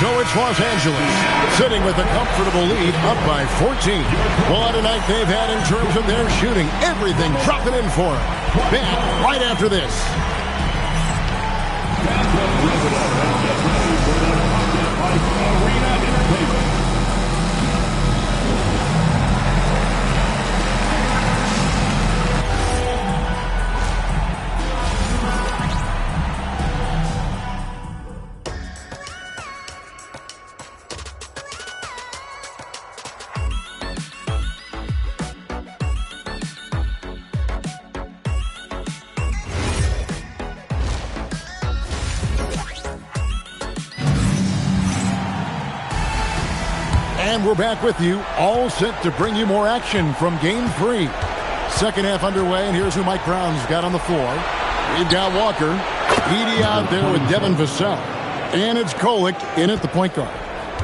So it's Los Angeles sitting with a comfortable lead up by 14. What a night they've had in terms of their shooting. Everything dropping in for them. Back right after this. And we're back with you, all set to bring you more action from Game 3. Second half underway, and here's who Mike Brown's got on the floor. We've got Walker, Edey out there with Devin Vassell, and it's Kolek in at the point guard.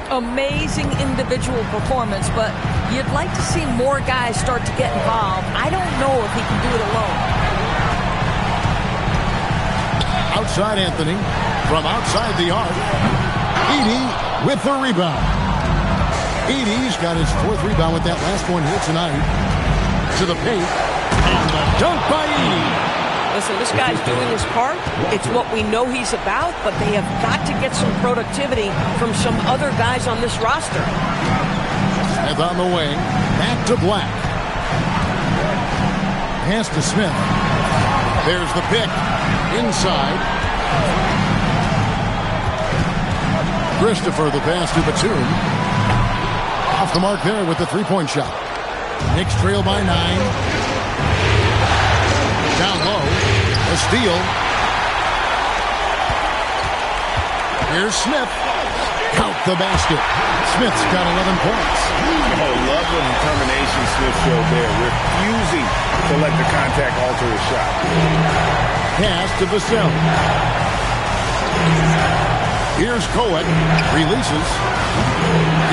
Amazing individual performance, but you'd like to see more guys start to get involved. I don't know if he can do it alone. Outside Anthony, from outside the arc, Edey with the rebound. Edey's got his fourth rebound with that last one here tonight. To the paint. And the dunk by Edey. Listen, this guy's doing his part. It's what we know he's about, but they have got to get some productivity from some other guys on this roster. Smith on the wing. Back to Black. Pass to Smith. There's the pick. Inside. Christopher, the pass to Batum. Off the mark there with the three-point shot. Knicks trail by 9. Down low. A steal. Here's Smith. Count the basket. Smith's got 11 points. Oh, love the determination Smith showed there. Refusing to let the contact alter his shot. Pass to Vassell. Here's Kolek. Releases.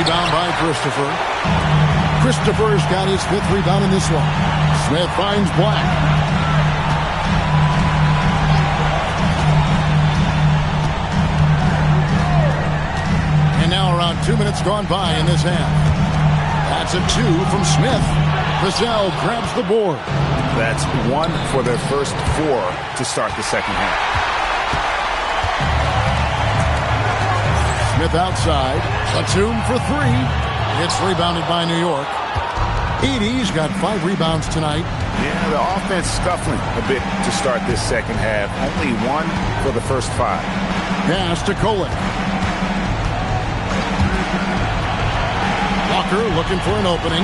Rebound by Christopher. Christopher's got his fifth rebound in this one. Smith finds Black. And now around 2 minutes gone by in this half. That's a 2 from Smith. Vassell grabs the board. That's 1 for their first 4 to start the second half. Smith outside. Batum for 3. It's rebounded by New York. Edey's got 5 rebounds tonight. Yeah, the offense scuffling a bit to start this second half. Only 1 for the first 5. Pass to Kolek. Walker looking for an opening.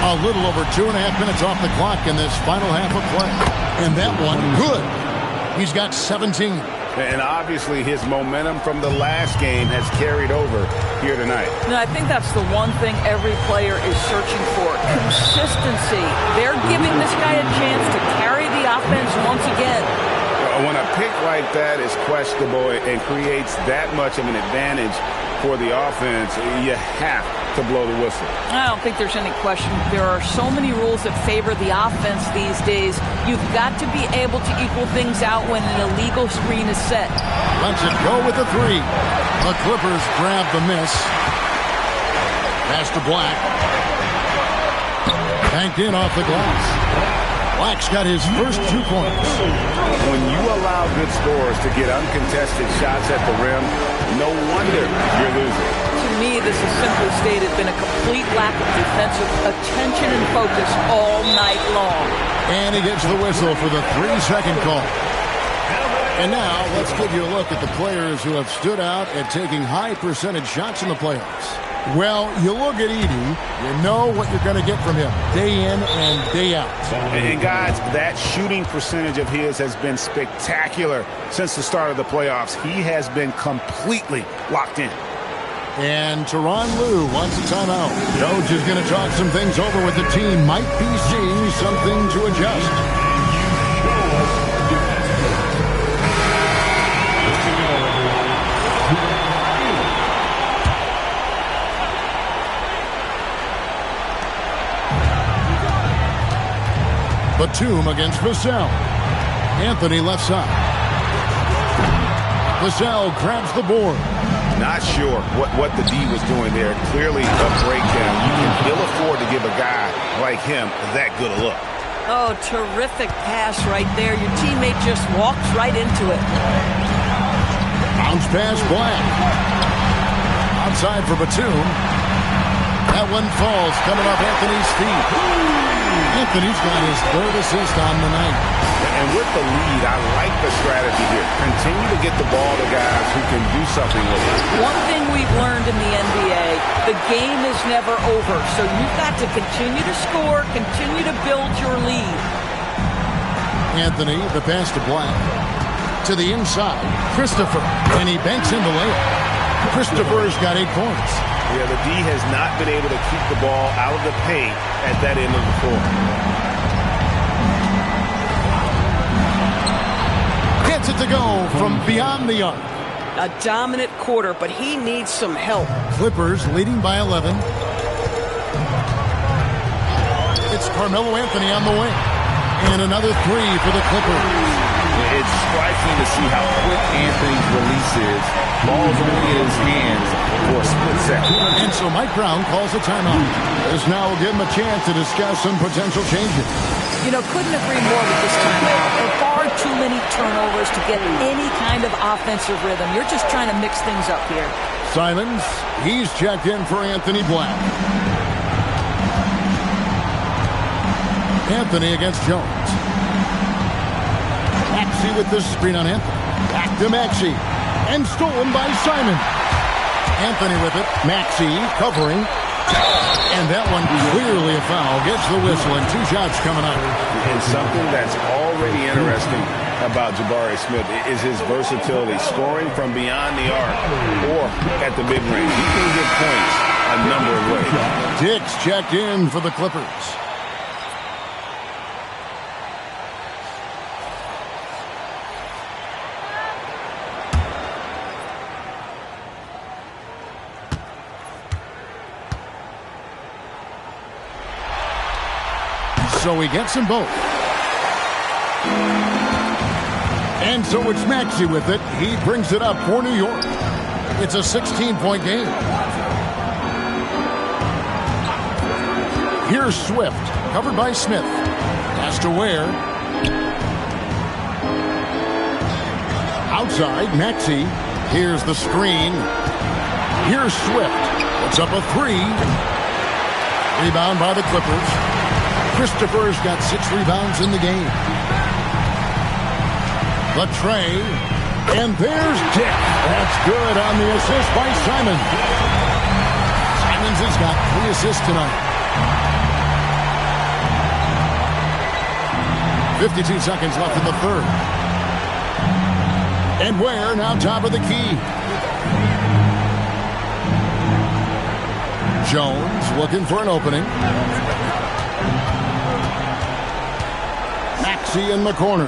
A little over 2.5 minutes off the clock in this final half of play. And that one, good. He's got 17. And obviously his momentum from the last game has carried over here tonight. No, I think that's the one thing every player is searching for. Consistency. They're giving this guy a chance to carry the offense once again. When a pick like that is questionable and creates that much of an advantage for the offense, you have to blow the whistle. I don't think there's any question. There are so many rules that favor the offense these days. You've got to be able to equal things out when an illegal screen is set. Lets it go with the 3. The Clippers grab the miss. Pass to Black. Banked in off the glass. Black's got his first 2 points. When you allow good scorers to get uncontested shots at the rim, no wonder you're losing. To me, this is simply stated been a complete lack of defensive attention and focus all night long. And he gets the whistle for the 3-second call. And now let's give you a look at the players who have stood out at taking high percentage shots in the playoffs. Well, you look at Edey, you know what you're going to get from him day in and day out. And guys, that shooting percentage of his has been spectacular since the start of the playoffs. He has been completely locked in. And Tyronn Lue wants a timeout. Coach is going to talk some things over with the team. Might be seeing something to adjust. Batum against Vassell. Anthony left side. Vassell grabs the board. Not sure what the D was doing there. Clearly a breakdown. You can ill afford to give a guy like him that good a look. Oh, terrific pass right there. Your teammate just walks right into it. Bounce pass Black. Outside for Batum. That one falls, coming off Anthony's feet. Anthony's got his third assist on the night. And with the lead, I like the strategy here. Continue to get the ball to guys who can do something with it. One thing we've learned in the NBA, the game is never over. So you've got to continue to score, continue to build your lead. Anthony, the pass to Black. To the inside, Christopher. And he banks in the layup. Christopher's got 8 points. Yeah, the D has not been able to keep the ball out of the paint at that end of the floor. Gets it to go from beyond the arc. A dominant quarter, but he needs some help. Clippers leading by 11. It's Carmelo Anthony on the wing. And another 3 for the Clippers. It's striking to see how quick Anthony's release is. Ball's only in his hands for a split second. And so Mike Brown calls a timeout. This now will give him a chance to discuss some potential changes. You know, couldn't agree more with this timeout. There are far too many turnovers to get any kind of offensive rhythm. You're just trying to mix things up here. Simons, he's checked in for Anthony Black. Anthony against Jones. Maxey with the screen on Anthony. Back to Maxey. And stolen by Simon. Anthony with it. Maxey covering. And that one clearly a foul. Gets the whistle and 2 shots coming up. And something that's already interesting about Jabari Smith is his versatility, scoring from beyond the arc or at the mid-range. He can get points a number of ways. Dix checked in for the Clippers. So he gets them both. And so it's Maxey with it. He brings it up for New York. It's a 16-point game. Here's Swift, covered by Smith. Pass to Ware. Outside, Maxey. Here's the screen. Here's Swift. Puts up a 3. Rebound by the Clippers. Christopher's got 6 rebounds in the game. The tray. And there's Dick. That's good on the assist by Simon. Simons has got 3 assists tonight. 52 seconds left in the third. And Ware now top of the key. Jones looking for an opening. Maxey in the corner.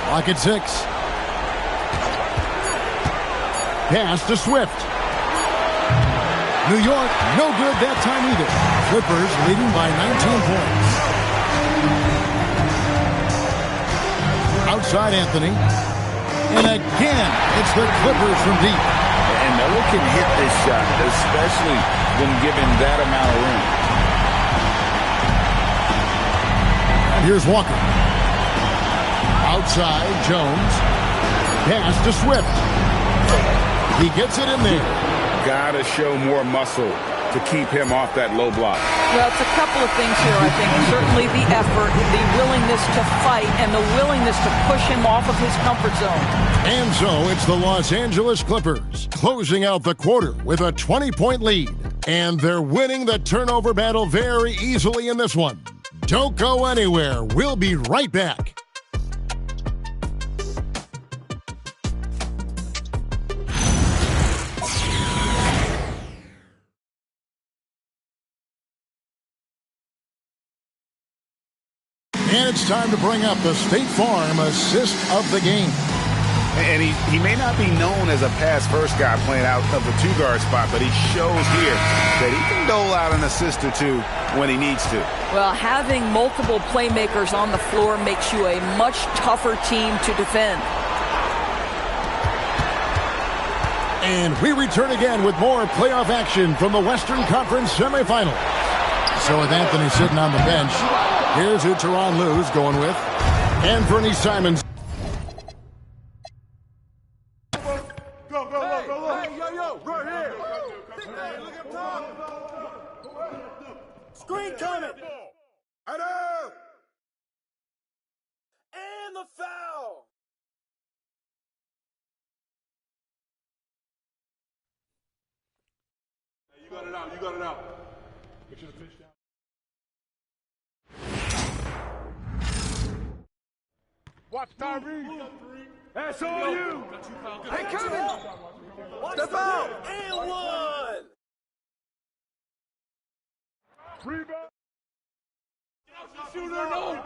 Clock at 6. Pass to Swift. New York, no good that time either. Clippers leading by 19 points. Outside Anthony. And again, it's the Clippers from deep. And Melo can hit this shot, especially when given that amount of room. Here's Walker. Outside, Jones. Pass to Swift. He gets it in there. Gotta show more muscle to keep him off that low block. Well, it's a couple of things here, I think. Certainly the effort, the willingness to fight, and the willingness to push him off of his comfort zone. And so it's the Los Angeles Clippers closing out the quarter with a 20-point lead. And they're winning the turnover battle very easily in this one. Don't go anywhere. We'll be right back. And it's time to bring up the State Farm assist of the game. And he may not be known as a pass-first guy playing out of the 2-guard spot, but he shows here that he can dole out an assist or 2 when he needs to. Well, having multiple playmakers on the floor makes you a much tougher team to defend. And we return again with more playoff action from the Western Conference semifinals. So with Anthony sitting on the bench, here's who Teron Lue's going with. Anthony Simons. Screen coming. And the foul. You got it out. You got it out. Make sure to finish down. Watch Tyree. That's all you. Hey, coming. Step out. And one. Rebound. Shooter, no.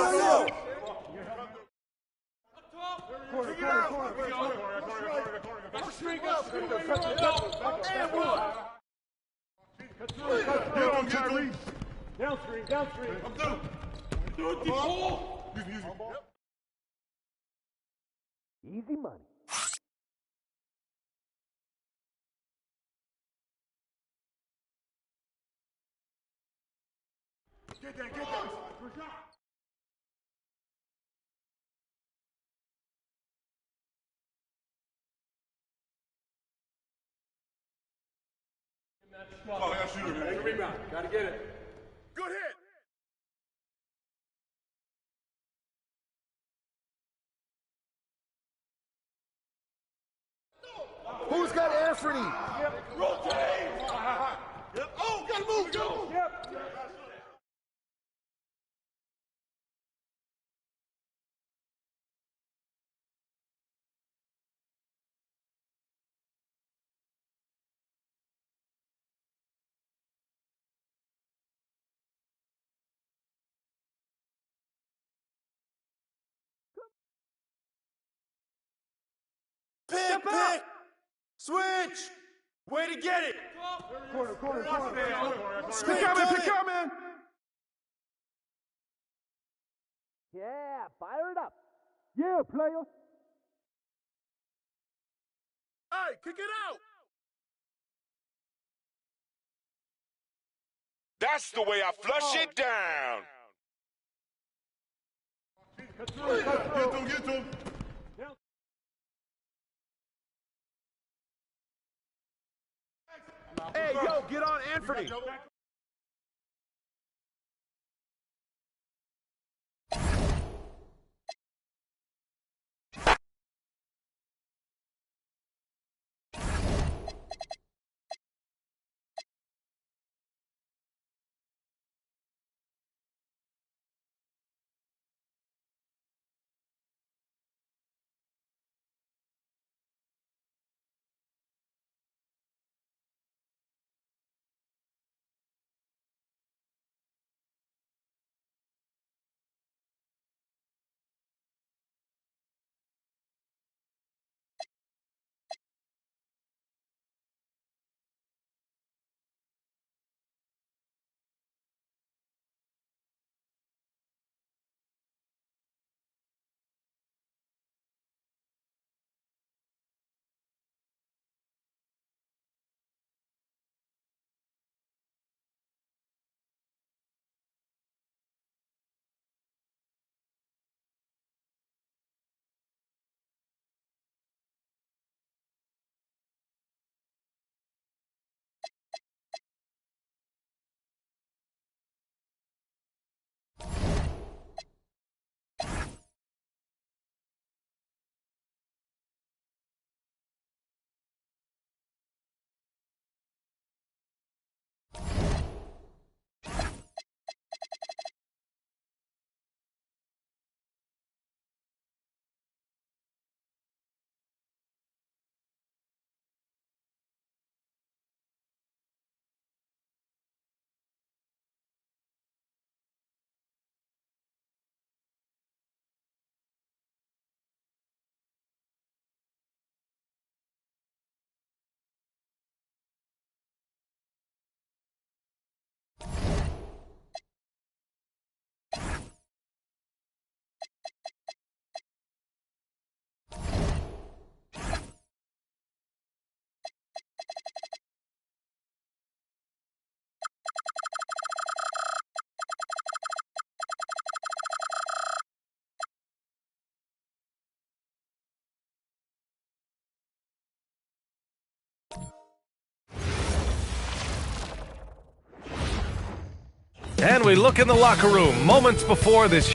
Yo. Corner. Downstream. I'm through. Do it, ball. Easy money. Get that. Oh, I got shooter, man. Good rebound. Gotta get it. Good hit. Who's got Anthony? Yep. Rotate. Yep. Oh, gotta move. Yep. Pick. Switch. Way to get it. Corner. Pick coming. Yeah, fire it up. Yeah, player. Hey, kick it out. That's the way I flush it down. Get to him. Hey, yo, get on Anthony. And we look in the locker room moments before this.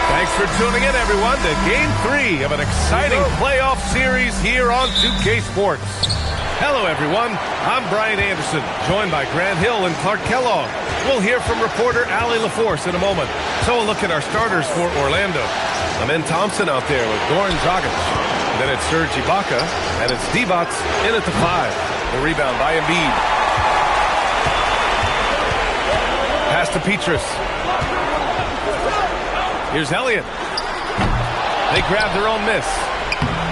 Thanks for tuning in, everyone, to Game 3 of an exciting playoff series here on 2K Sports. Hello, everyone. I'm Brian Anderson, joined by Grant Hill and Clark Kellogg. We'll hear from reporter Allie LaForce in a moment. So we'll look at our starters for Orlando. Amin Thompson out there with Goran Dragic. Then it's Serge Ibaka, and it's Divac in at the 5. The rebound by Embiid. Pass to Petrus. Here's Elliott. They grab their own miss.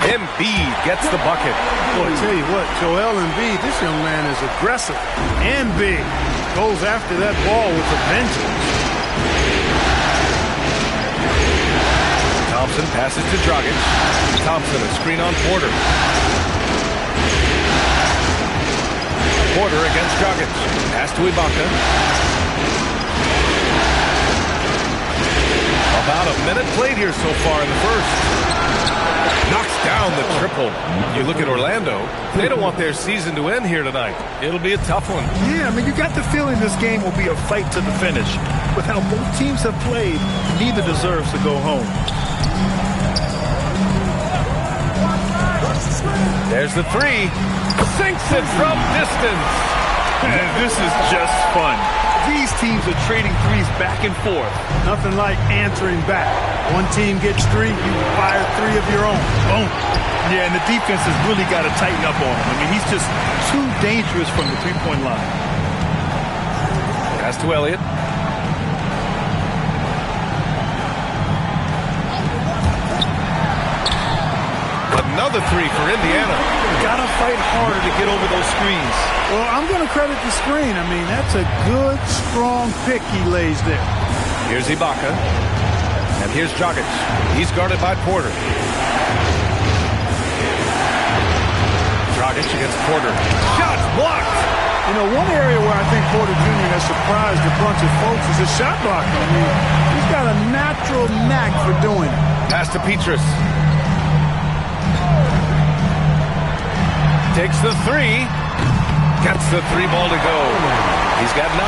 Embiid gets the bucket. Boy, I tell you what, Joel Embiid, this young man is aggressive and big. Goes after that ball with a vengeance. Thompson passes to Dragic. Thompson, a screen on Porter. Porter against Dragic. Pass to Ibaka. About a minute played here so far in the first. Knocks down the triple. You look at Orlando, they don't want their season to end here tonight. It'll be a tough one. Yeah, I mean, you got the feeling this game will be a fight to the finish. With how both teams have played, neither deserves to go home. There's the 3. Sinks it from distance. And this is just fun. These teams are trading threes back and forth. Nothing like answering back. One team gets 3, you fire 3 of your own. Boom. Yeah, and the defense has really got to tighten up on him. I mean, he's just too dangerous from the three-point line. Pass to Elliott. Another 3 for Indiana. Got to fight harder to get over those screens. Well, I'm going to credit the screen. I mean, that's a good, strong pick he lays there. Here's Ibaka. And here's Dragic. He's guarded by Porter. Dragic against Porter. Shots blocked. You know, one area where I think Porter Jr. has surprised a bunch of folks is his shot blocking. I mean, he's got a natural knack for doing it. Pass to Petrus. Takes the 3. Gets the 3 ball to go. He's got 9.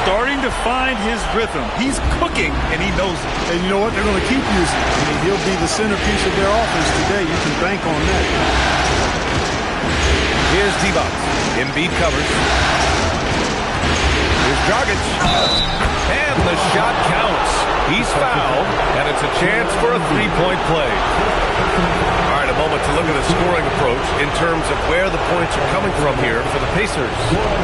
Starting to find his rhythm. He's cooking, and he knows it. And you know what? They're going to keep using it. I mean, he'll be the centerpiece of their offense today. You can bank on that. Here's Divac. Embiid covers. Here's Dragic. And the shot counts. He's fouled, and it's a chance for a 3-point play. All right, a moment to look at the scoring approach in terms of where the points are coming from here for the Pacers.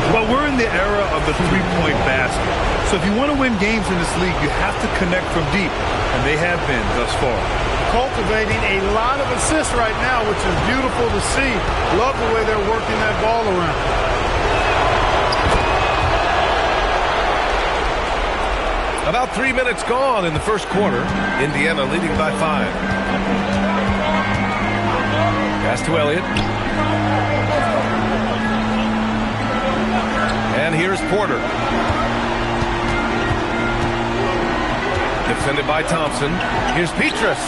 Well, we're in the era of the three-point basket. So if you want to win games in this league, you have to connect from deep, and they have been thus far. Cultivating a lot of assists right now, which is beautiful to see. Love the way they're working that ball around. About 3 minutes gone in the first quarter. Indiana leading by 5. Pass to Elliott. And here's Porter. Defended by Thompson. Here's Petrus.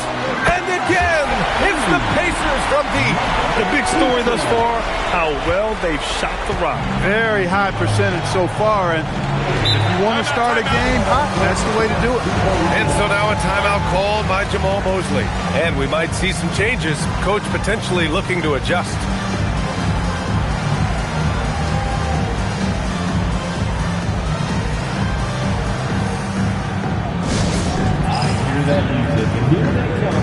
And again, it's the Pacers from deep. The big story thus far, how well they've shot the rock. Very high percentage so far, and if you want to start a game hot, that's the way to do it. And so now a timeout called by Jamal Mosley. And we might see some changes. Coach potentially looking to adjust. that music. And here they come.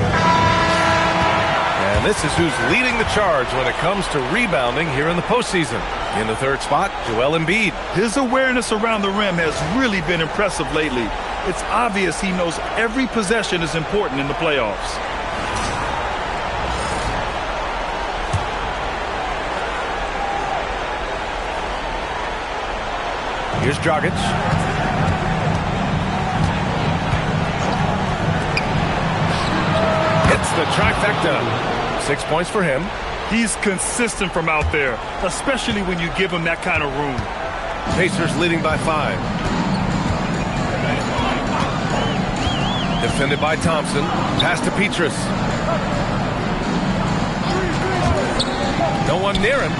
And this is who's leading the charge when it comes to rebounding here in the postseason. In the third spot, Joel Embiid. His awareness around the rim has really been impressive lately. It's obvious he knows every possession is important in the playoffs. Here's Dragic. Hits the trifecta. 6 points for him. He's consistent from out there, especially when you give him that kind of room. Pacers leading by 5. Defended by Thompson. Pass to Petrus. No one near him.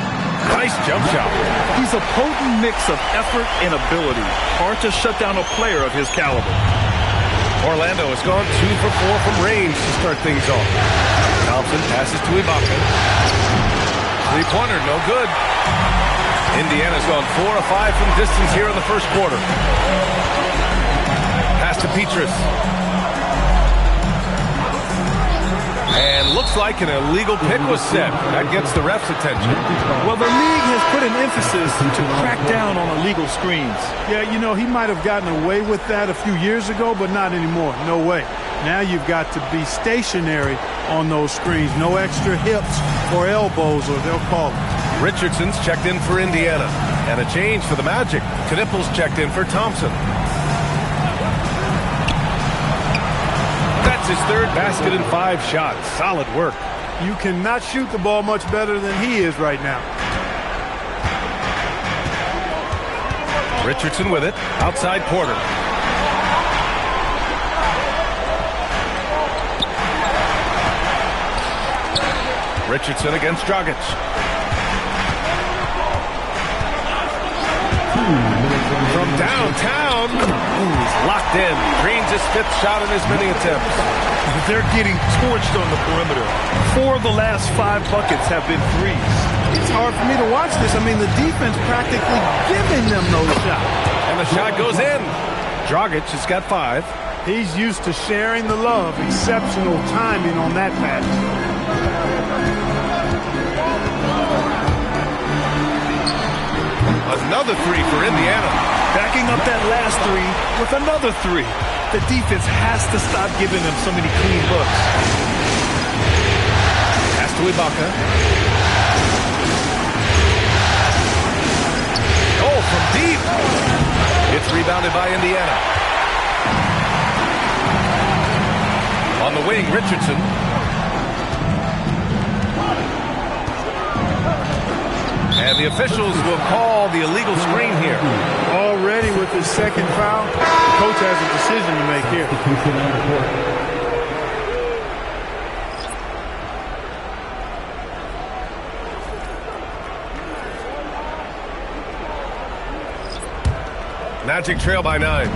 Nice jump shot. He's a potent mix of effort and ability. Hard to shut down a player of his caliber. Orlando has gone 2 for 4 from range to start things off. Thompson passes to Ibaka. Three-pointer, no good. Indiana's gone 4 of 5 from distance here in the first quarter. Pass to Petrus. And looks like an illegal pick was set. That gets the ref's attention. Well, the league has put an emphasis to crack down on illegal screens. Yeah, you know, he might have gotten away with that a few years ago, but not anymore. No way. Now you've got to be stationary on those screens. No extra hips or elbows, or they'll call it. Richardson's checked in for Indiana. And a change for the Magic. Knippel's checked in for Thompson. That's his third basket in 5 shots. Solid work. You cannot shoot the ball much better than he is right now. Richardson with it. Outside Porter. Richardson against Dragic. From downtown, he's locked in. Green's his 5th shot in as many attempts. They're getting torched on the perimeter. 4 of the last 5 buckets have been threes. It's hard for me to watch this. I mean, the defense practically giving them those shots. And the shot goes in. Dragic has got 5. He's used to sharing the love. Exceptional timing on that pass. Another 3 for Indiana. Backing up that last 3 with another 3. The defense has to stop giving them so many clean looks. Pass to Ibaka. Oh, from deep. It's rebounded by Indiana. On the wing, Richardson. And the officials will call the illegal screen here. Already with his second foul, the coach has a decision to make here. Magic trail by 9.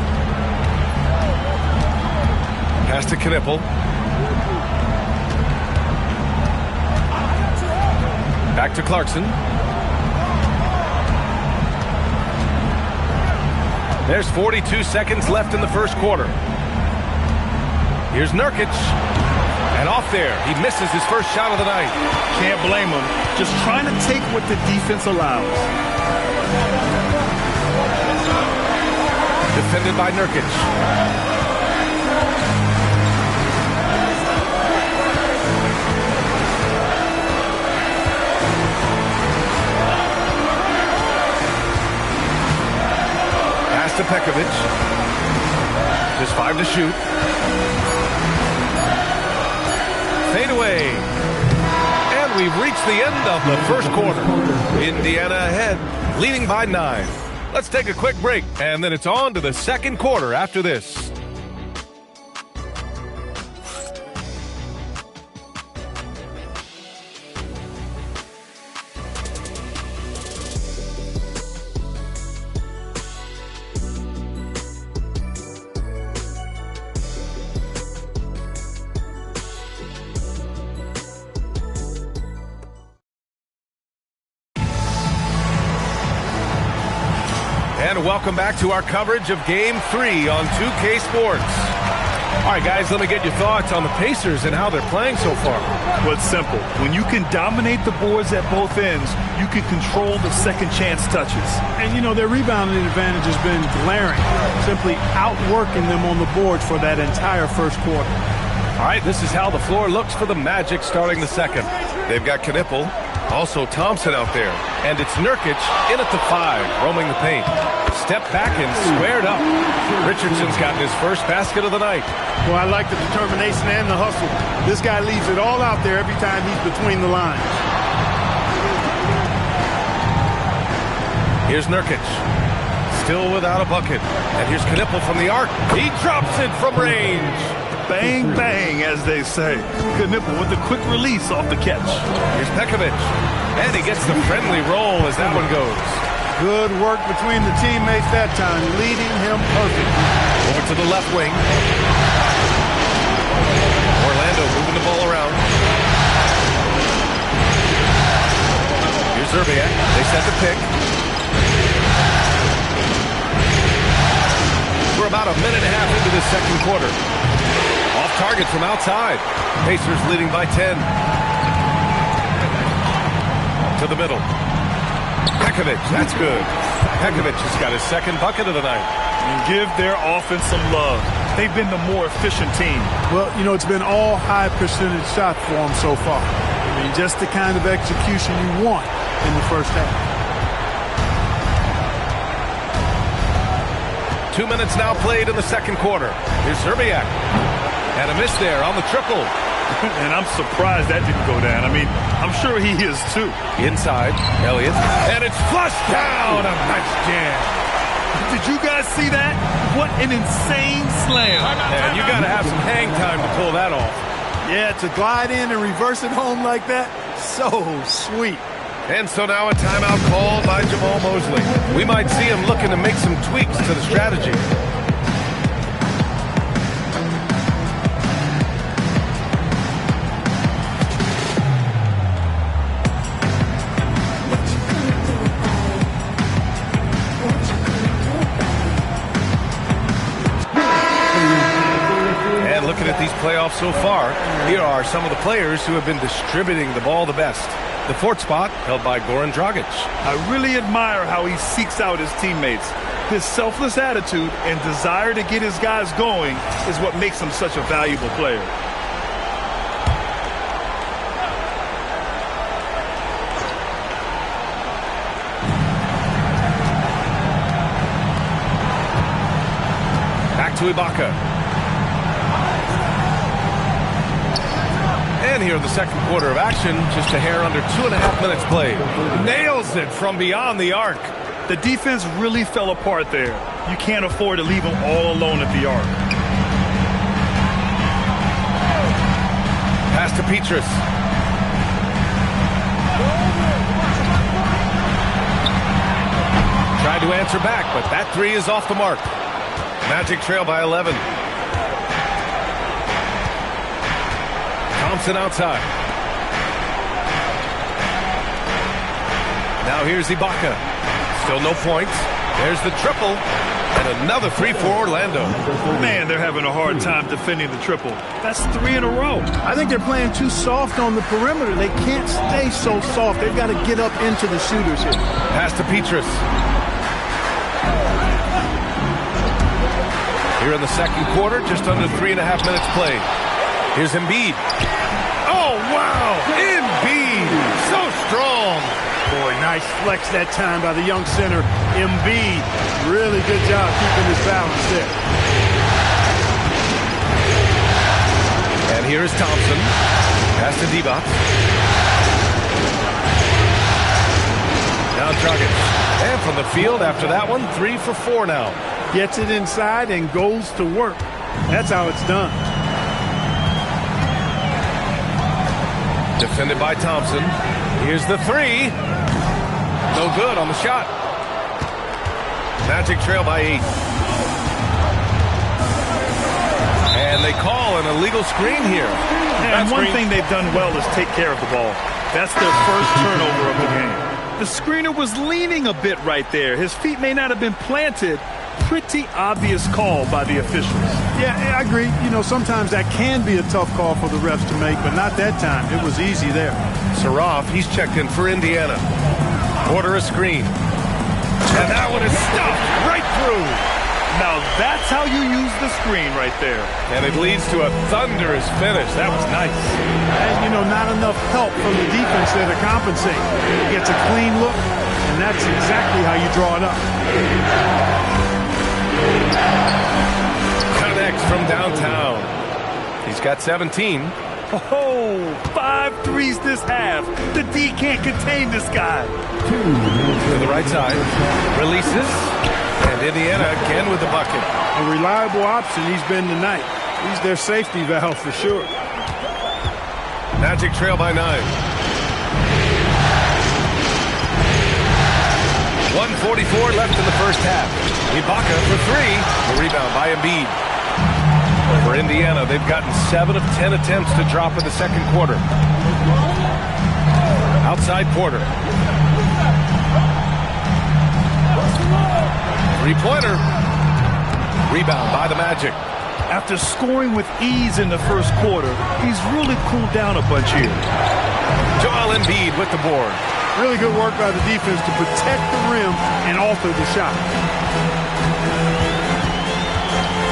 Pass to Knippel. Back to Clarkson. There's 42 seconds left in the first quarter. Here's Nurkic. And off there. He misses his first shot of the night. Can't blame him. Just trying to take what the defense allows. Defended by Nurkic. To Pekovic. Just 5 to shoot. Fade away. And we've reached the end of the first quarter. Indiana ahead, leading by 9. Let's take a quick break, and then it's on to the second quarter after this. And welcome back to our coverage of Game 3 on 2K Sports. All right, guys, let me get your thoughts on the Pacers and how they're playing so far. Well, it's simple. When you can dominate the boards at both ends, you can control the second chance touches. And, you know, their rebounding advantage has been glaring, simply outworking them on the boards for that entire first quarter. All right, this is how the floor looks for the Magic starting the second. They've got Knipple, also Thompson out there, and it's Nurkic in at the 5, roaming the paint. Step back and squared up. Richardson's gotten his first basket of the night. Well, I like the determination and the hustle. This guy leaves it all out there every time he's between the lines. Here's Nurkic, still without a bucket. And here's Knipple from the arc. He drops it from range. Bang, bang, as they say. Knipple with a quick release off the catch. Here's Pekovic, and he gets the friendly roll as that one goes. Good work between the teammates that time, leading him perfect. Over to the left wing. Orlando moving the ball around. Here's Zerbiak. They set the pick. We're about a minute and a half into this second quarter. Off target from outside. Pacers leading by 10. To the middle. Pekovic, that's good. Pekovic has got his second bucket of the night. And give their offense some love. They've been the more efficient team. Well, you know, it's been all high percentage shots for them so far. I mean, just the kind of execution you want in the first half. 2 minutes now played in the second quarter. Here's Zerbiak. And a miss there on the triple. And I'm surprised that didn't go down. I mean, I'm sure he is too. Inside, Elliott. And it's flushed down. A nice jam. Did you guys see that? What an insane slam. And you got to have some hang time to pull that off. Yeah, to glide in and reverse it home like that, so sweet. And so now a timeout called by Jamal Mosley. We might see him looking to make some tweaks to the strategy. Looking at these playoffs so far, here are some of the players who have been distributing the ball the best. The fourth spot held by Goran Dragic. I really admire how he seeks out his teammates. His selfless attitude and desire to get his guys going is what makes him such a valuable player. Back to Ibaka. And here in the second quarter of action, just a hair under 2.5 minutes played. Nails it from beyond the arc. The defense really fell apart there. You can't afford to leave them all alone at the arc. Pass to Petrus. Tried to answer back, but that three is off the mark. Magic trail by 11. Thompson outside. Now here's Ibaka. Still no points. There's the triple. And another three for Orlando. Man, they're having a hard time defending the triple. That's 3 in a row. I think they're playing too soft on the perimeter. They can't stay so soft. They've got to get up into the shooters here. Pass to Petrus. Here in the second quarter, just under 3.5 minutes played. Here's Embiid. Oh, wow! Embiid! So strong! Boy, nice flex that time by the young center, Embiid. Really good job keeping his balance there. And here is Thompson. Pass to Divac. Now Dragic. And from the field after that one, 3 for 4 now. Gets it inside and goes to work. That's how it's done. Defended by Thompson. Here's the three. No good on the shot. Magic trail by 8. And they call an illegal screen here. And one thing they've done well is take care of the ball. That's their first turnover of the game. The screener was leaning a bit right there. His feet may not have been planted, pretty obvious call by the officials. Yeah, I agree. You know, sometimes that can be a tough call for the refs to make, but not that time. It was easy there. Saraf, he's checked in for Indiana. Order a screen. And that one is stuffed right through. Now that's how you use the screen right there. And it leads to a thunderous finish. That was nice. And, you know, not enough help from the defense there to compensate. He gets a clean look, and that's exactly how you draw it up. Connects from downtown. He's got 17. Oh, 5 threes this half. The D can't contain this guy. To the right side. Releases. And Indiana again with the bucket. A reliable option he's been tonight. He's their safety valve for sure. Magic trail by 9. 1:44 left in the first half. Ibaka for 3. The rebound by Embiid. For Indiana, they've gotten 7 of 10 attempts to drop in the second quarter. Outside Porter. Three-pointer. Rebound by the Magic. After scoring with ease in the first quarter, he's really cooled down a bunch here. Joel Embiid with the board. Really good work by the defense to protect the rim and alter the shot.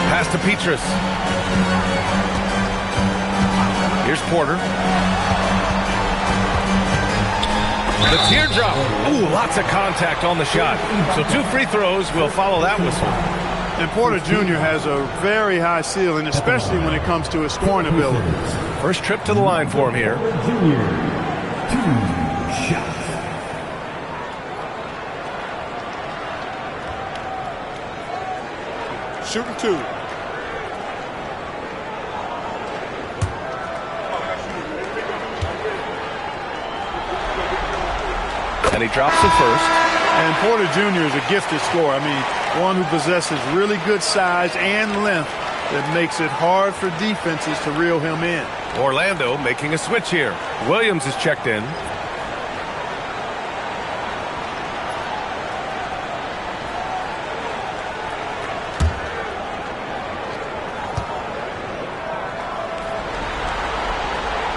Pass to Petrus. Here's Porter. The teardrop. Ooh, lots of contact on the shot. So 2 free throws will follow that whistle. And Porter Jr. has a very high ceiling, especially when it comes to his scoring ability. First trip to the line for him here. Junior, 2 shots. Shooting 2. And he drops the first. And Porter Jr. is a gifted scorer. I mean, one who possesses really good size and length that makes it hard for defenses to reel him in. Orlando making a switch here. Williams is checked in.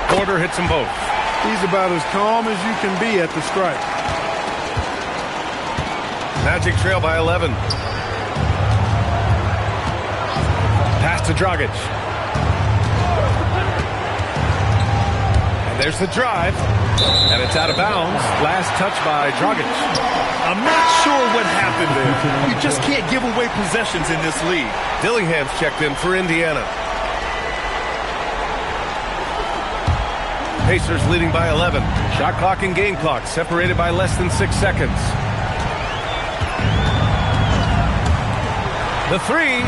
Porter hits them both. He's about as calm as you can be at the strike. Magic trail by 11. Pass to Dragic. And there's the drive. And it's out of bounds. Last touch by Dragic. I'm not sure what happened there. You just can't give away possessions in this league. Dillingham's checked in for Indiana. Pacers leading by 11. Shot clock and game clock separated by less than 6 seconds. The 3.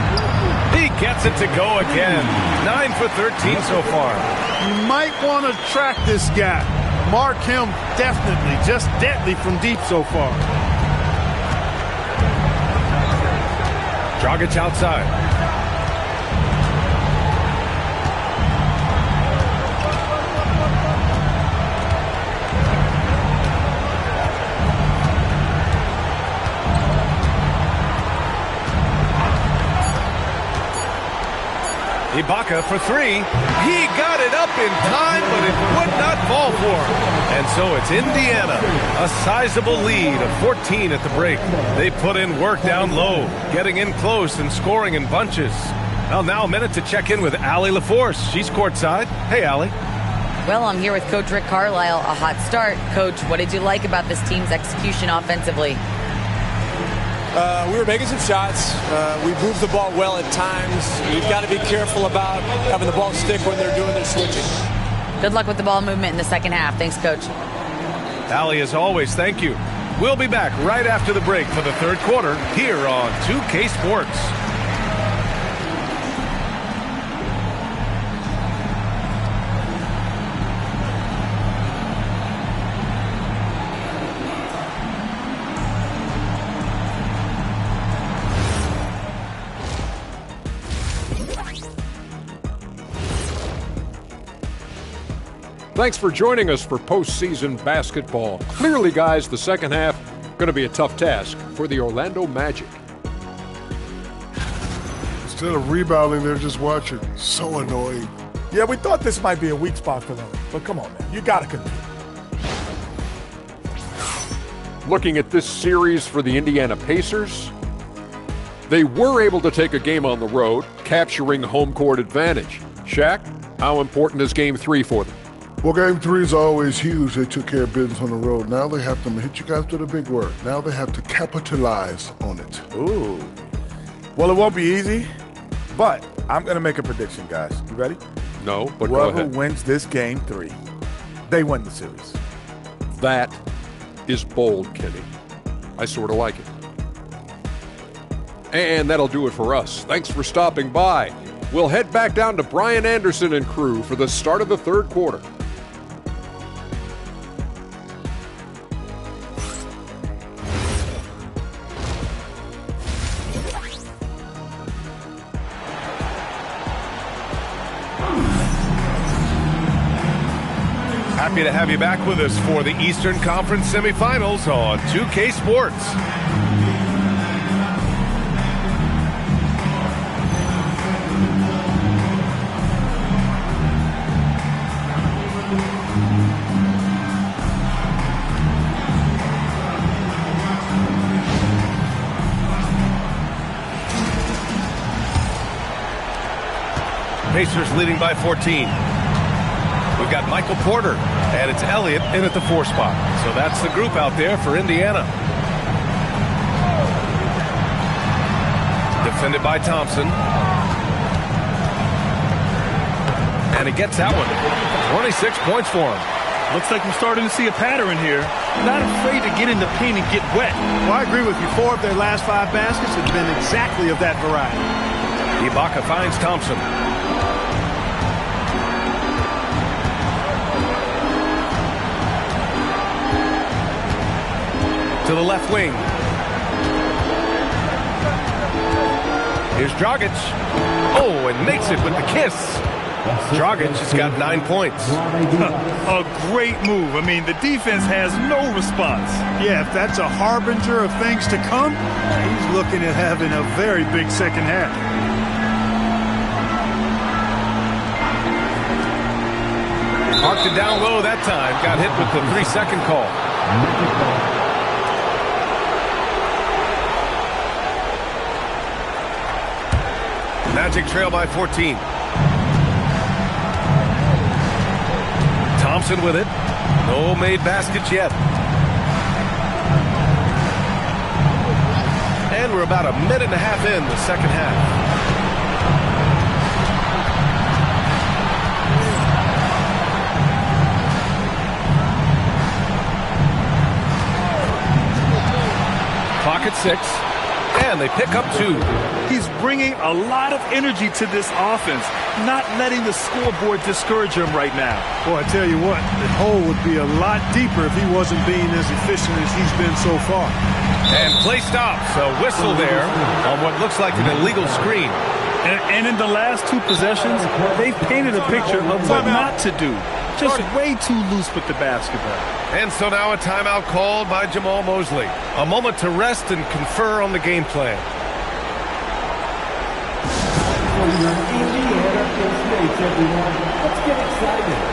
He gets it to go again. 9 for 13 so far. You might want to track this guy. Mark him definitely. Just deadly from deep so far. Dragic outside. Ibaka for 3. He got it up in time, but it would not fall for him. And so it's Indiana, a sizable lead of 14 at the break. They put in work down low, getting in close and scoring in bunches. Well, now a minute to check in with Allie LaForce. She's courtside. Hey, Allie. Well, I'm here with Coach Rick Carlisle. A hot start. Coach, what did you like about this team's execution offensively? We were making some shots. We moved the ball well at times. You've got to be careful about having the ball stick when they're doing their switching. Good luck with the ball movement in the second half. Thanks, Coach. Allie, as always, thank you. We'll be back right after the break for the third quarter here on 2K Sports. Thanks for joining us for postseason basketball. Clearly, guys, the second half going to be a tough task for the Orlando Magic. Instead of rebounding, they're just watching. So annoying. Yeah, we thought this might be a weak spot for them. But come on, man. You got to compete. Looking at this series for the Indiana Pacers, they were able to take a game on the road, capturing home court advantage. Shaq, how important is Game 3 for them? Well, Game 3 is always huge. They took care of business on the road. Now they have to hit you guys with a big word. Now they have to capitalize on it. Ooh. Well, it won't be easy, but I'm going to make a prediction, guys. You ready? No, but go Whoever ahead. wins this Game 3, they win the series. That is bold, Kenny. I sort of like it. And that'll do it for us. Thanks for stopping by. We'll head back down to Brian Anderson and crew for the start of the third quarter. Happy to have you back with us for the Eastern Conference semifinals on 2K Sports. Pacers leading by 14. We've got Michael Porter, and it's Elliott in at the 4 spot. So that's the group out there for Indiana. Defended by Thompson. And he gets that one. 26 points for him. Looks like we're starting to see a pattern here. Not afraid to get in the paint and get wet. Well, I agree with you. 4 of their last 5 baskets have been exactly of that variety. Ibaka finds Thompson. To the left wing. Here's Dragic. Oh, and makes it with the kiss. Dragic has got 9 points. A great move. I mean, the defense has no response. Yeah, if that's a harbinger of things to come, he's looking at having a very big second half. Marked it down low that time. Got hit with the 3-second call. Magic trail by 14. Thompson with it. No made baskets yet. And we're about a minute and a half in the second half. Clock at 6. And they pick up 2. He's bringing a lot of energy to this offense, not letting the scoreboard discourage him right now. Boy, I tell you what, the hole would be a lot deeper if he wasn't being as efficient as he's been so far. And play stops. A whistle there on what looks like an illegal screen. And in the last 2 possessions, they've painted a picture of what not to do. Just way too loose with the basketball. And so now a timeout called by Jamal Mosley. A moment to rest and confer on the game plan. For your Indiana Pacers, everyone, let's get excited.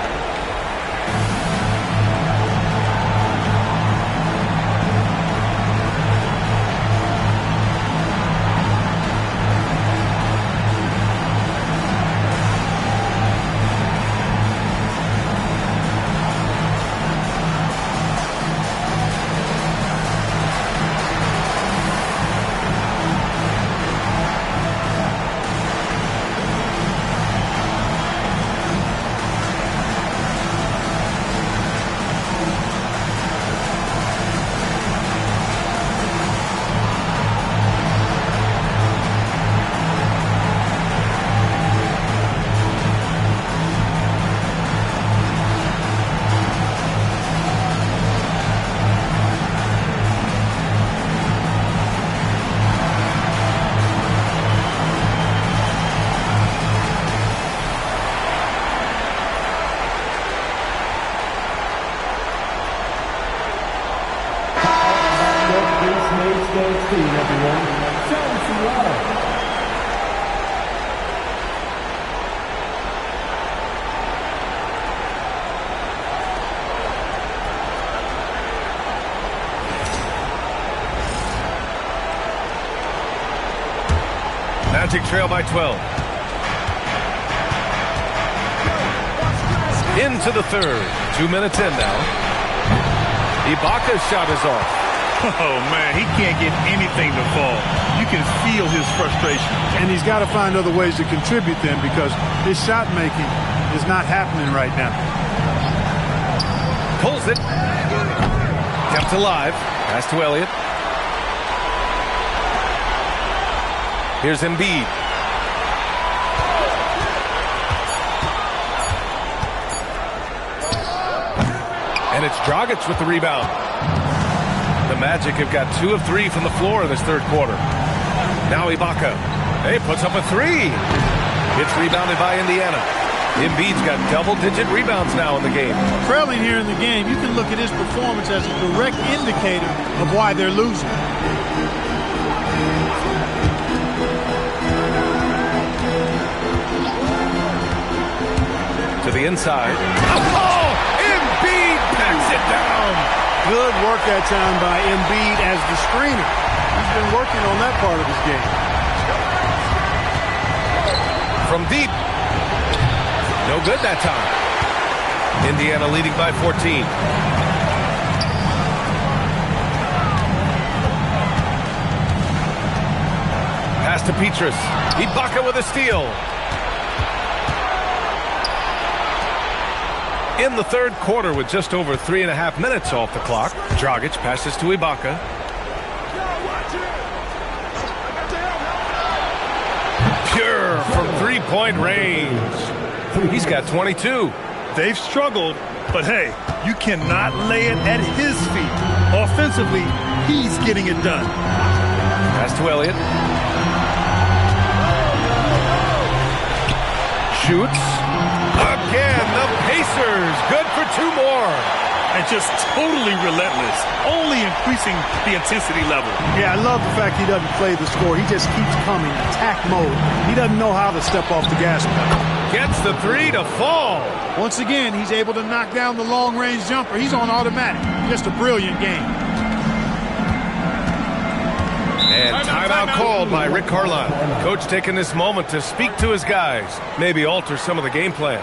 Magic trail by 12. Into the third. 2 minutes in now. Ibaka's shot is off. Oh, man, he can't get anything to fall. You can feel his frustration. And he's got to find other ways to contribute then, because his shot making is not happening right now. Pulls it. Kept alive. Pass to Elliott. Here's Embiid. And it's Dragic with the rebound. The Magic have got 2 of 3 from the floor in this third quarter. Now Ibaka. Hey, puts up a 3. It's rebounded by Indiana. Embiid's got double-digit rebounds now in the game. Trailing here in the game, you can look at his performance as a direct indicator of why they're losing. To the inside. Oh! Embiid packs it down! Good work that time by Embiid as the screener. He's been working on that part of his game. From deep. No good that time. Indiana leading by 14. Pass to Petrus. Ibaka with a steal. In the third quarter with just over 3.5 minutes off the clock, Dragic passes to Ibaka. Pure from three-point range. He's got 22. They've struggled, but hey, you cannot lay it at his feet. Offensively, he's getting it done. Pass to Elliott. Shoots. Again, the Pacers. Good for 2 more. And just totally relentless, only increasing the intensity level. Yeah, I love the fact he doesn't play the score. He just keeps coming, attack mode. He doesn't know how to step off the gas pedal. Gets the 3 to fall. Once again, he's able to knock down the long-range jumper. He's on automatic. Just a brilliant game. And timeout called by Rick Carlisle. Coach taking this moment to speak to his guys, maybe alter some of the game plan.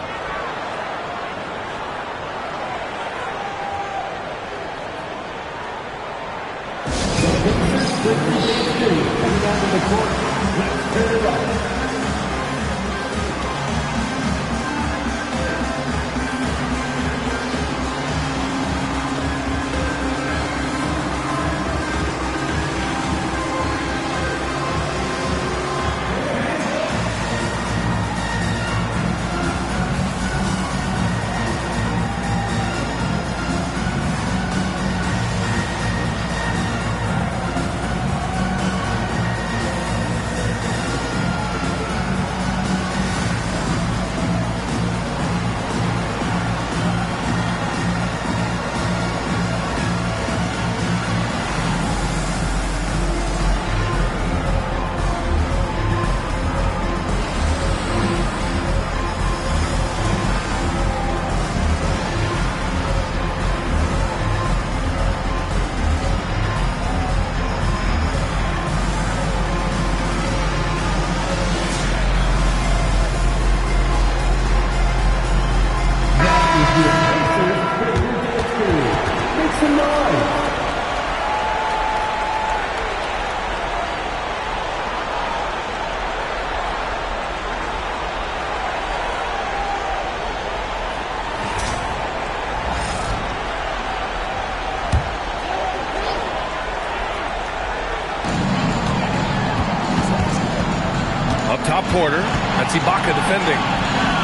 Top quarter. That's Ibaka defending.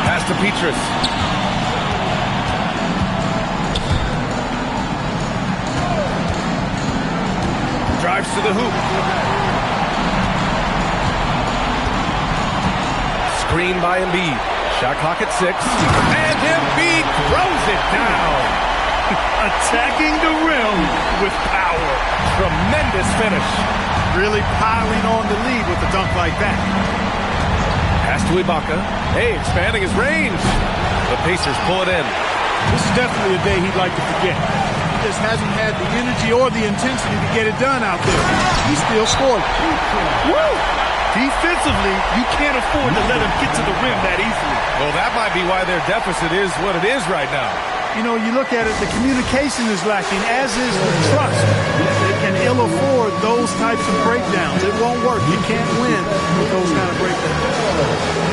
Pass to Petrus. Drives to the hoop. Screen by Embiid. Shot clock at 6. And Embiid throws it down. Attacking the rim with power. Tremendous finish. Really piling on the lead with a dunk like that. Pass to Ibaka. Hey, expanding his range. The Pacers pull it in. This is definitely a day he'd like to forget. He just hasn't had the energy or the intensity to get it done out there. He still scored. Woo! Defensively, you can't afford to let him get to the rim that easily. Well, that might be why their deficit is what it is right now. You know, you look at it, the communication is lacking, as is the trust. They can ill afford those types of breakdowns. It won't work. You can't win with those kind of breakdowns.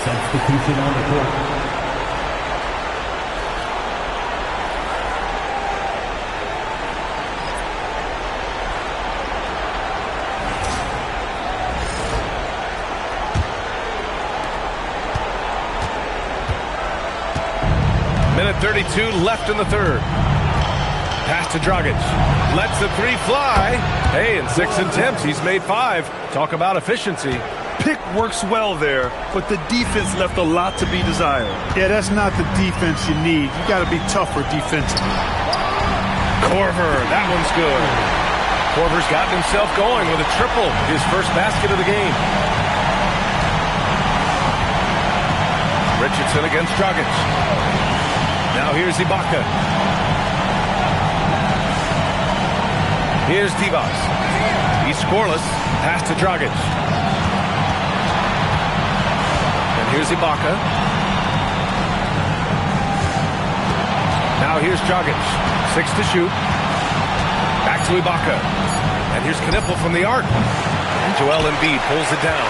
Substitution on the court. Minute 32 left in the third. Pass to Dragic. Lets the three fly. Hey, in 6 attempts, he's made 5. Talk about efficiency. Pick works well there, but the defense left a lot to be desired. Yeah, that's not the defense you need. You got to be tougher defensively. Korver, that one's good. Korver's gotten himself going with a triple, his first basket of the game. Richardson against Dragic. Now here's Ibaka. Here's Divas. He's scoreless. Pass to Dragic. Here's Ibaka. Now here's Dragic. 6 to shoot. Back to Ibaka. And here's Knipple from the arc. And Joel Embiid pulls it down.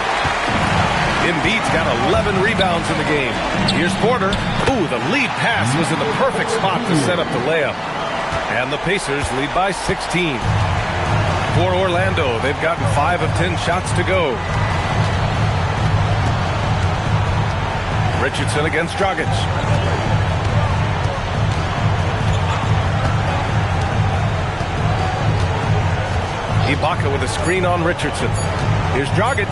Embiid's got 11 rebounds in the game. Here's Porter. Ooh, the lead pass was in the perfect spot to set up the layup. And the Pacers lead by 16. For Orlando, they've gotten 5 of 10 shots to go. Richardson against Dragic. Ibaka with a screen on Richardson. Here's Dragic.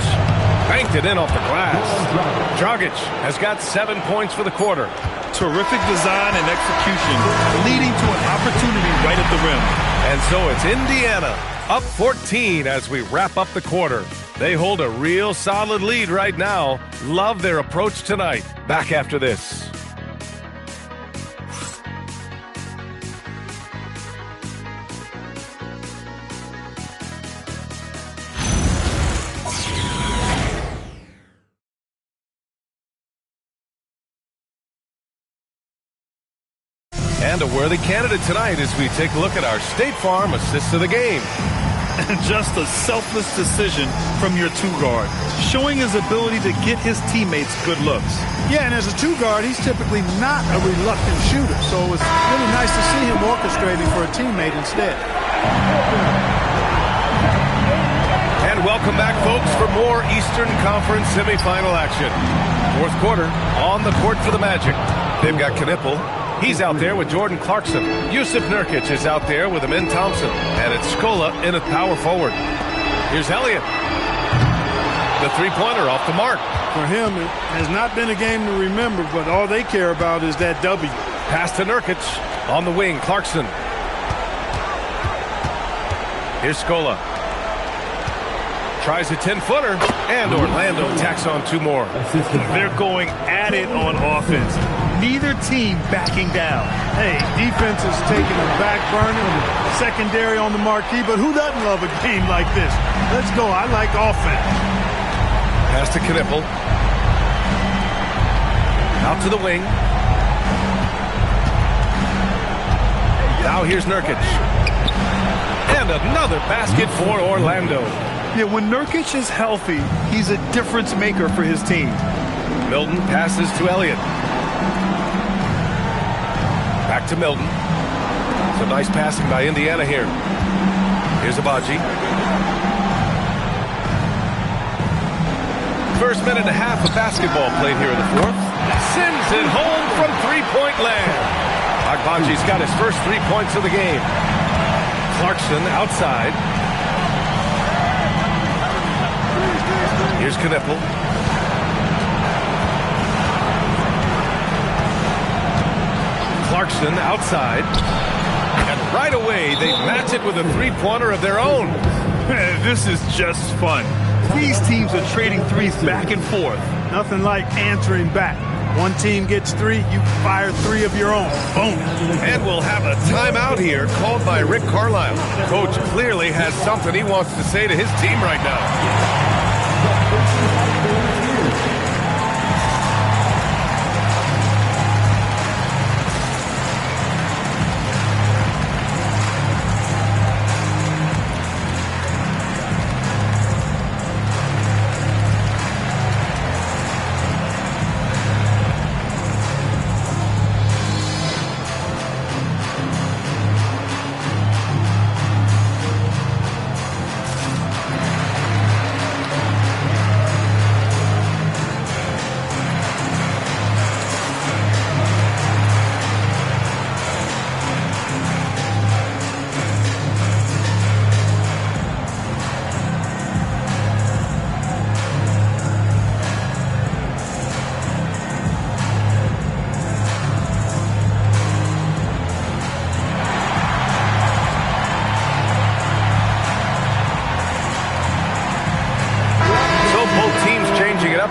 Banked it in off the glass. Dragic has got 7 points for the quarter. Terrific design and execution, leading to an opportunity right at the rim. And so it's Indiana up 14 as we wrap up the quarter. They hold a real solid lead right now. Love their approach tonight. Back after this. And a worthy candidate tonight as we take a look at our State Farm assist of the game. And just a selfless decision from your two-guard, showing his ability to get his teammates good looks. Yeah, and as a two-guard, he's typically not a reluctant shooter, so it's really nice to see him orchestrating for a teammate instead. And welcome back, folks, for more Eastern Conference semifinal action. Fourth quarter, on the court for the Magic. They've got Knipple. He's out there with Jordan Clarkson. Yusuf Nurkic is out there with Amin Thompson. And it's Scola in at power forward. Here's Elliott. The three-pointer off the mark. For him, it has not been a game to remember, but all they care about is that W. Pass to Nurkic. On the wing, Clarkson. Here's Scola. Tries a 10-footer, and Orlando tacks on 2 more. They're going at it on offense. Neither team backing down. Hey, defense is taking a back burner, secondary on the marquee, but who doesn't love a game like this? Let's go. I like offense. Pass to Knipple. Out to the wing. Now here's Nurkic. And another basket for Orlando. Yeah, when Nurkic is healthy, he's a difference maker for his team. Milton passes to Elliott. Back to Milton. Some nice passing by Indiana here. Here's Abaji. First minute and a half of basketball played here in the fourth. Sends it home from three-point land. Agbaji's got his first 3 points of the game. Clarkson outside. Here's Knippel. Clarkson outside. And right away, they match it with a three-pointer of their own. This is just fun. These teams are trading threes back and forth. Nothing like answering back. One team gets 3, you fire 3 of your own. Boom. And we'll have a timeout here called by Rick Carlisle. Coach clearly has something he wants to say to his team right now.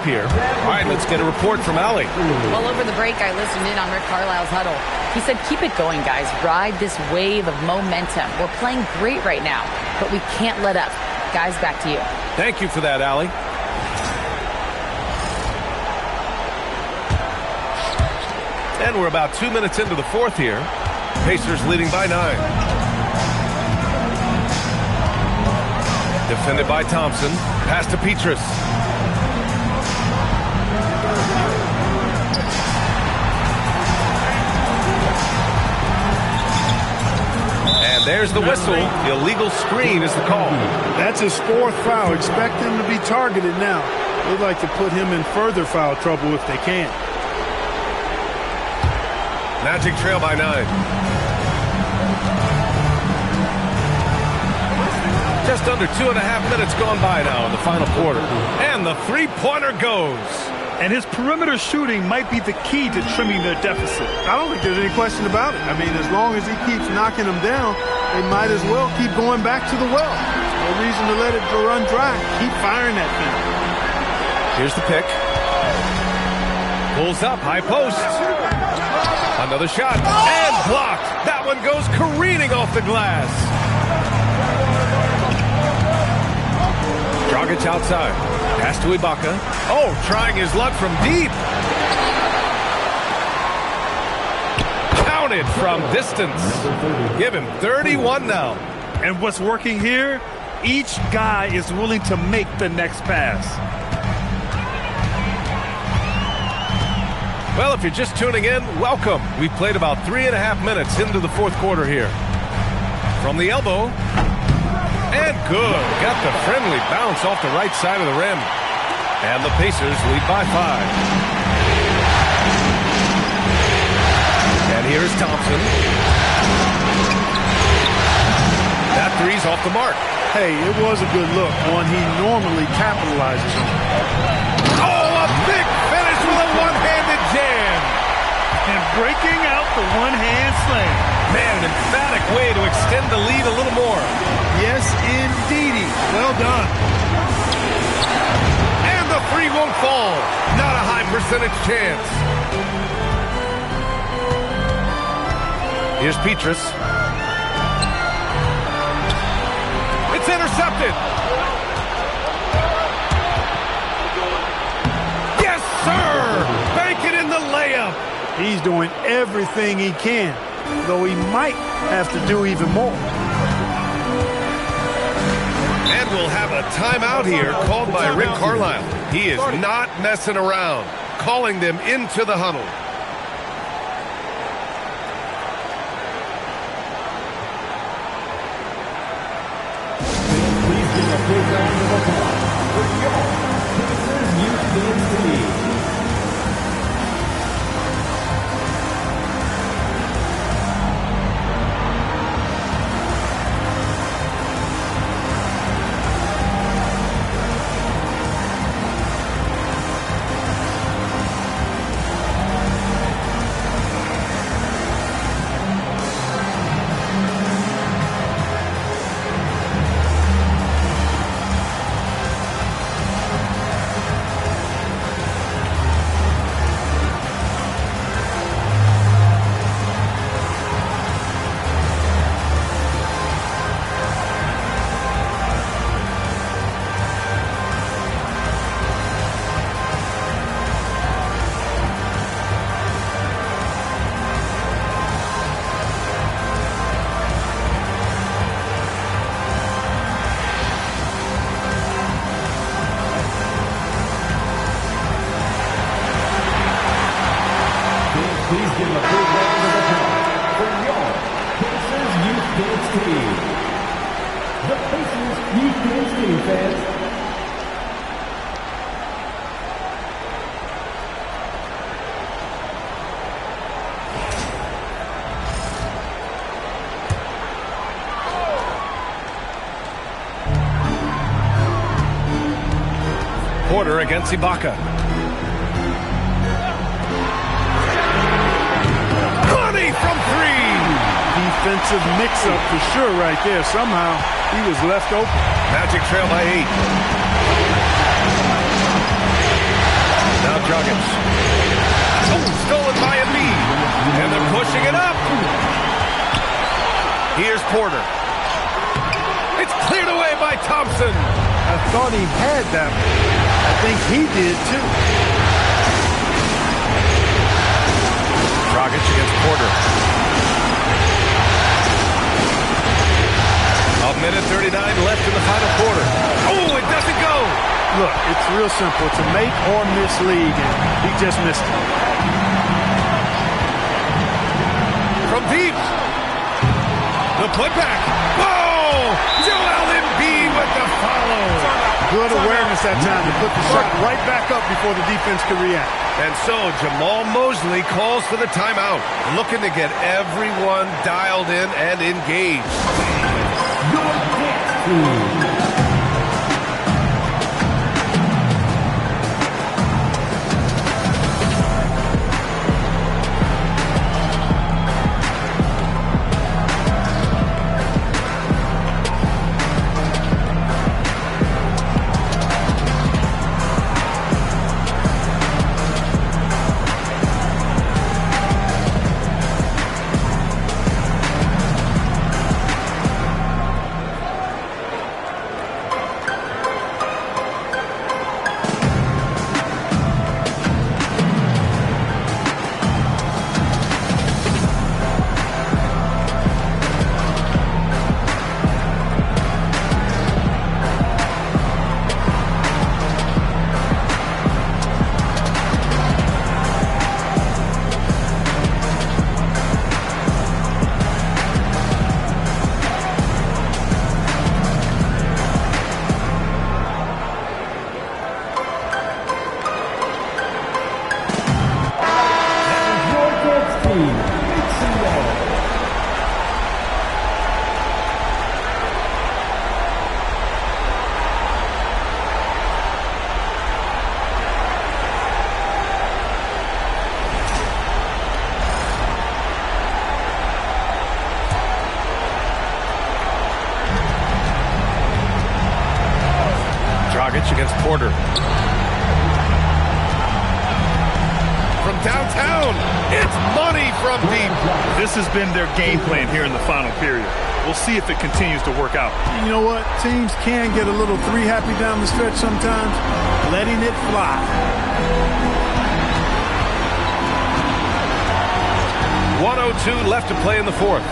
Here. All right, let's get a report from Allie. Well, over the break, I listened in on Rick Carlisle's huddle. He said, keep it going, guys. Ride this wave of momentum. We're playing great right now, but we can't let up. Guys, back to you. Thank you for that, Allie. And we're about 2 minutes into the fourth here. Pacers leading by 9. Defended by Thompson. Pass to Petrus. And there's the whistle. Illegal screen is the call. That's his 4th foul. Expect him to be targeted now. They'd like to put him in further foul trouble if they can. Magic trail by 9. Just under 2.5 minutes gone by now in the final quarter. And the three-pointer goes. And his perimeter shooting might be the key to trimming their deficit. I don't think there's any question about it. I mean, as long as he keeps knocking them down, they might as well keep going back to the well. No reason to let it run dry. Keep firing that thing. Here's the pick. Pulls up, high post. Another shot. And blocked. That one goes careening off the glass. Dragic outside. Pass to Ibaka. Oh, trying his luck from deep. Counted from distance. Give him 31 now. And what's working here? Each guy is willing to make the next pass. Well, if you're just tuning in, welcome. We've played about 3.5 minutes into the fourth quarter here. From the elbow. And good. Got the friendly bounce off the right side of the rim. And the Pacers lead by 5. And here's Thompson. That three's off the mark. Hey, it was a good look. One he normally capitalizes on. Oh, a big finish with a one-handed jam. And breaking out the one-hand slam. Man, an emphatic way to extend the lead a little more. Yes, indeedy. Well done. And the three won't fall. Not a high percentage chance. Here's Petrus. It's intercepted. Yes, sir. Bank it in the layup. He's doing everything he can, though he might have to do even more. And we'll have a timeout here called by Rick Carlisle. He is not messing around, calling them into the huddle. Please give a big round of applause for your Pacers Youth Dance Team. Please give a big round of applause for your Pacers Youth Dance Team. The Pacers Youth Dance Team, fans. Porter against Ibaka. From three. Defensive mix-up for sure right there. Somehow he was left open. Magic trail by 8. Now Joggins. Oh, stolen by Embiid. And they're pushing it up. Here's Porter. It's cleared away by Thompson. I thought he had that. I think he did too. Dragic against Porter. A minute 39 left in the final quarter. Oh, it doesn't go. Look, it's real simple. It's a make or miss league, and he just missed it. From deep. The putback. Whoa! Joel Embiid with the follow. Good awareness that time to put the shot right back up before the defense could react. And so Jamal Mosley calls for the timeout, looking to get everyone dialed in and engaged. Your dance team. Against Porter. From downtown, it's money from deep. This has been their game plan here in the final period. We'll see if it continues to work out. You know what? Teams can get a little three happy down the stretch sometimes. Letting it fly. 1:02 left to play in the fourth.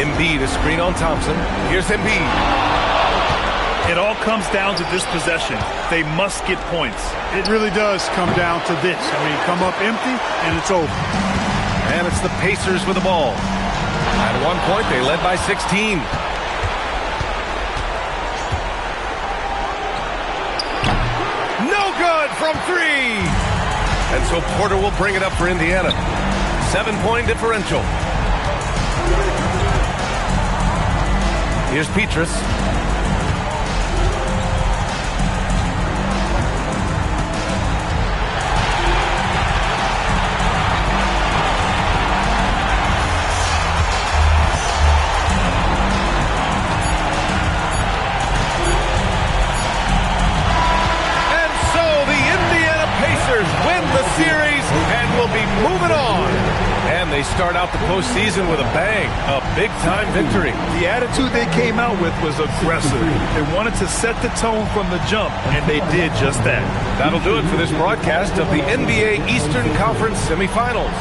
Embiid, a screen on Thompson. Here's Embiid. It all comes down to this possession. They must get points. It really does come down to this. I mean, come up empty, and it's over. And it's the Pacers with the ball. At one point, they led by 16. No good from 3. And so Porter will bring it up for Indiana. 7-point differential. Here's Petrus. Win the series and will be moving on. And they start out the postseason with a bang, a big-time victory. The attitude they came out with was aggressive. They wanted to set the tone from the jump, and they did just that. That'll do it for this broadcast of the NBA Eastern Conference semifinals.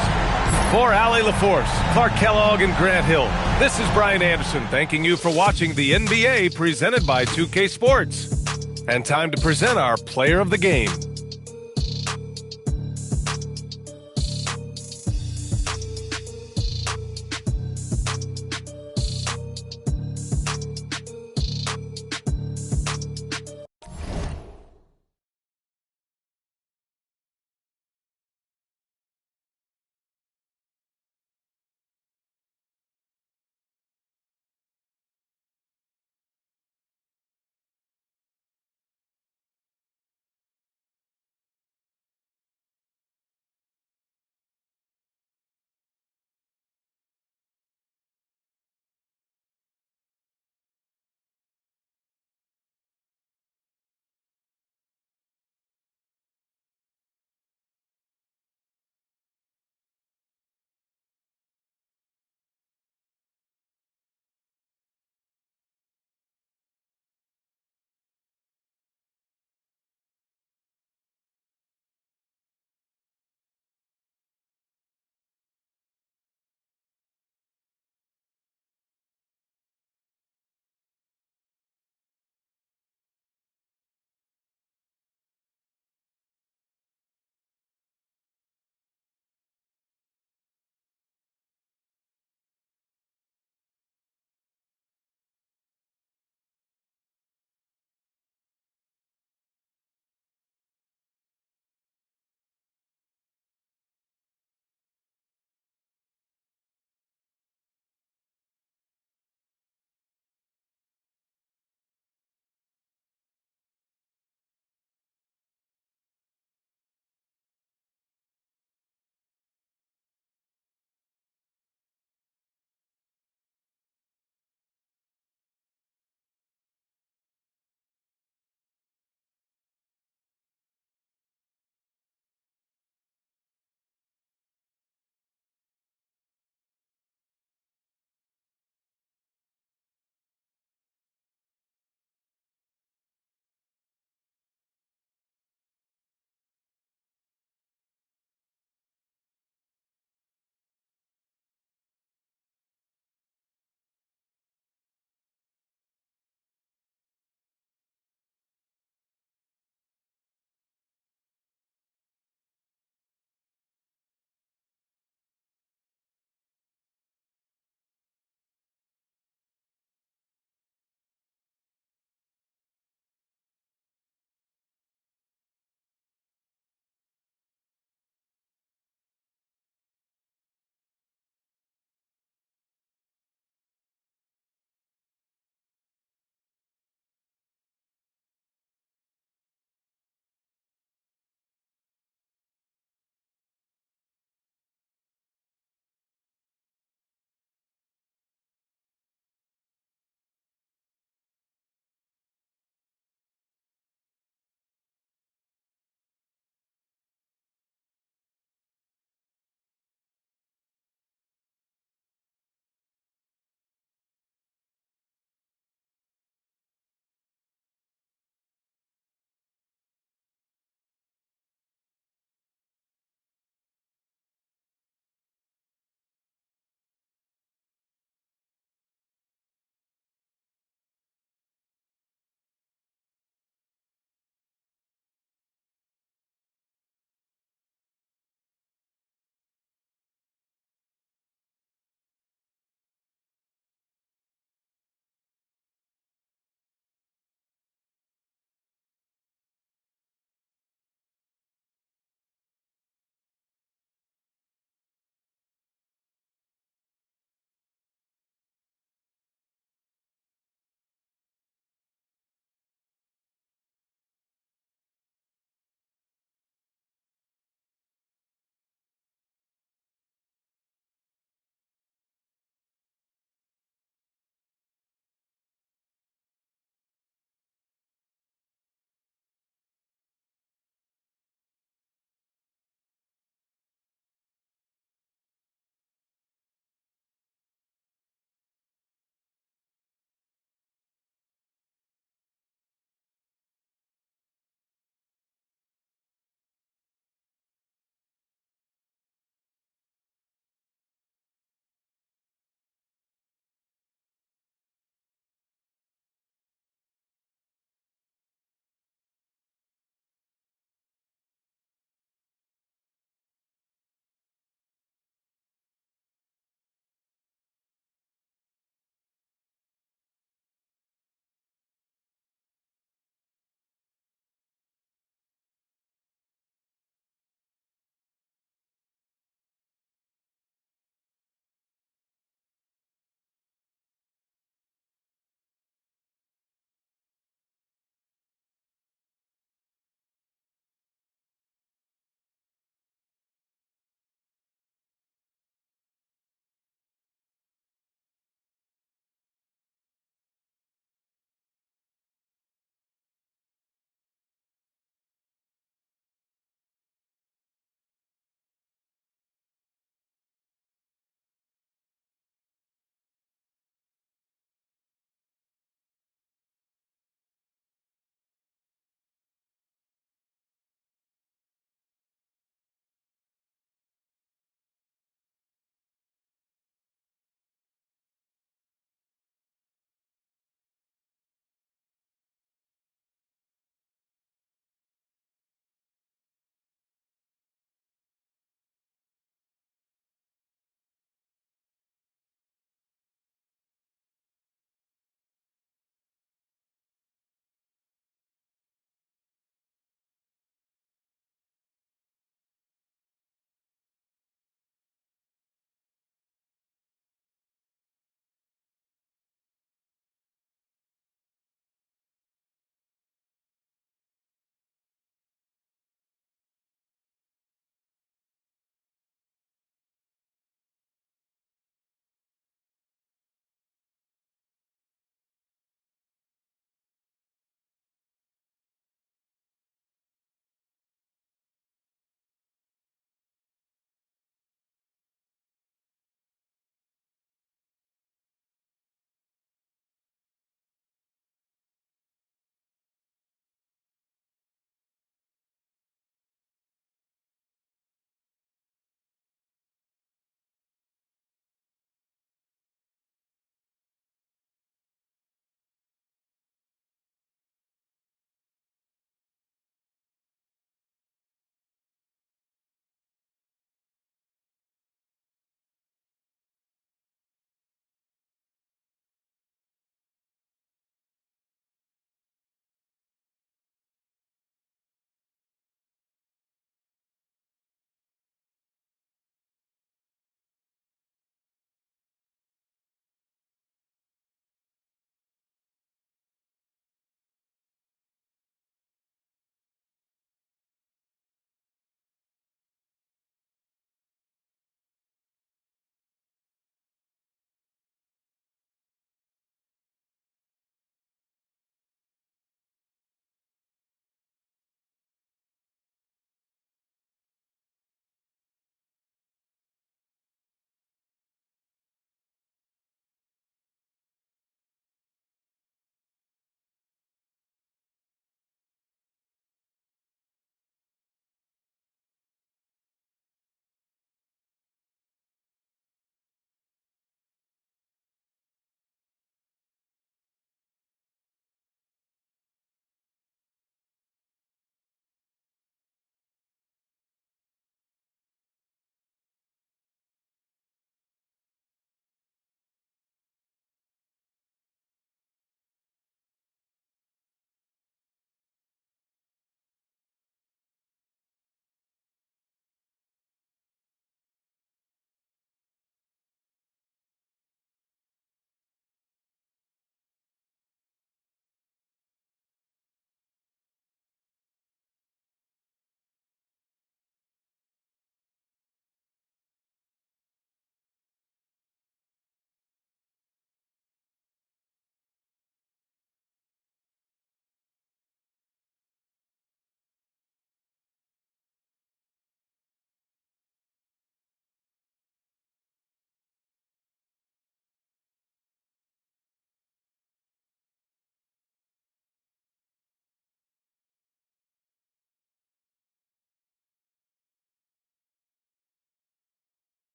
For Allie LaForce, Clark Kellogg, and Grant Hill, this is Brian Anderson thanking you for watching the NBA presented by 2K Sports. And time to present our player of the game.